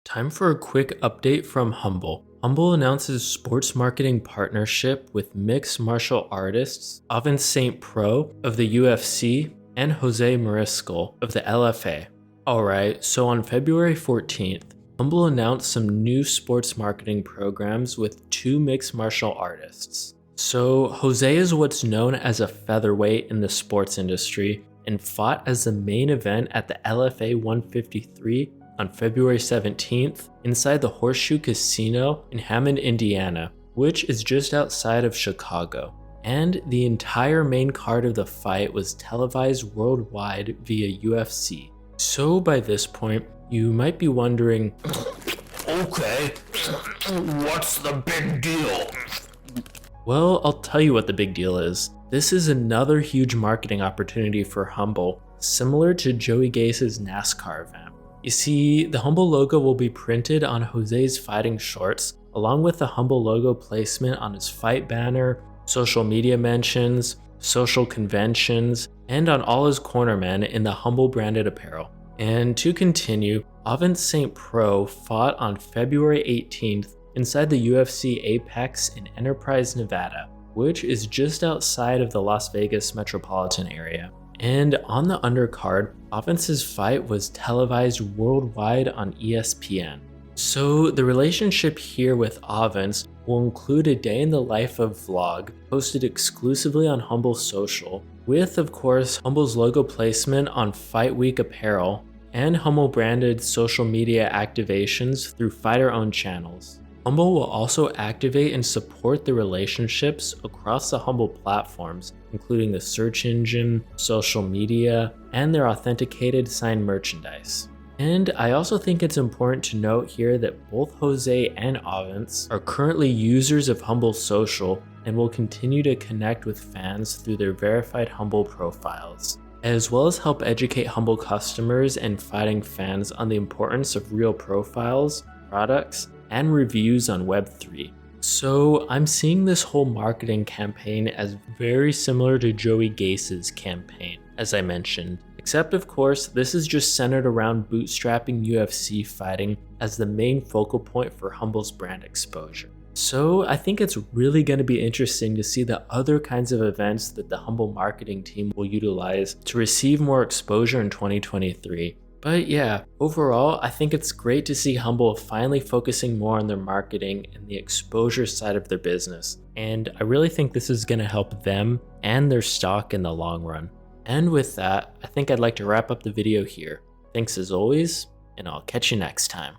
Time for a quick update from Humbl. Humbl announces sports marketing partnership with mixed martial artists Avin St. Pro of the UFC and Jose Mariscal of the LFA. Alright, so on February 14th, Humbl announced some new sports marketing programs with two mixed martial artists. So Jose is what's known as a featherweight in the sports industry and fought as the main event at the LFA 153 on February 17th inside the Horseshoe Casino in Hammond, Indiana, which is just outside of Chicago. And the entire main card of the fight was televised worldwide via UFC. So by this point, you might be wondering, Okay, what's the big deal? Well, I'll tell you what the big deal is. This is another huge marketing opportunity for Humbl, similar to Joey Gase's NASCAR event. You see, the Humbl logo will be printed on Jose's fighting shorts, along with the Humbl logo placement on his fight banner, social media mentions, social conventions, and on all his cornermen in the Humbl branded apparel. And to continue, Avin St. Pro fought on February 18th inside the UFC Apex in Enterprise, Nevada, which is just outside of the Las Vegas metropolitan area. And on the undercard, Avin's fight was televised worldwide on ESPN. So the relationship here with Avin's will include a day in the life of vlog posted exclusively on Humbl Social, with of course Humbl's logo placement on Fight Week apparel and Humbl branded social media activations through fighter-owned channels. Humbl will also activate and support the relationships across the Humbl platforms, including the search engine, social media, and their authenticated signed merchandise. And I also think it's important to note here that both Jose and Avins are currently users of Humbl Social and will continue to connect with fans through their verified Humbl profiles, as well as help educate Humbl customers and fighting fans on the importance of real profiles, products, and reviews on Web3. So I'm seeing this whole marketing campaign as very similar to Joey Gase's campaign, as I mentioned, except of course this is just centered around bootstrapping UFC fighting as the main focal point for Humbl's brand exposure. So I think it's really going to be interesting to see the other kinds of events that the Humbl marketing team will utilize to receive more exposure in 2023. But yeah, overall, I think it's great to see Humbl finally focusing more on their marketing and the exposure side of their business. And I really think this is going to help them and their stock in the long run. And with that, I think I'd like to wrap up the video here. Thanks as always, and I'll catch you next time.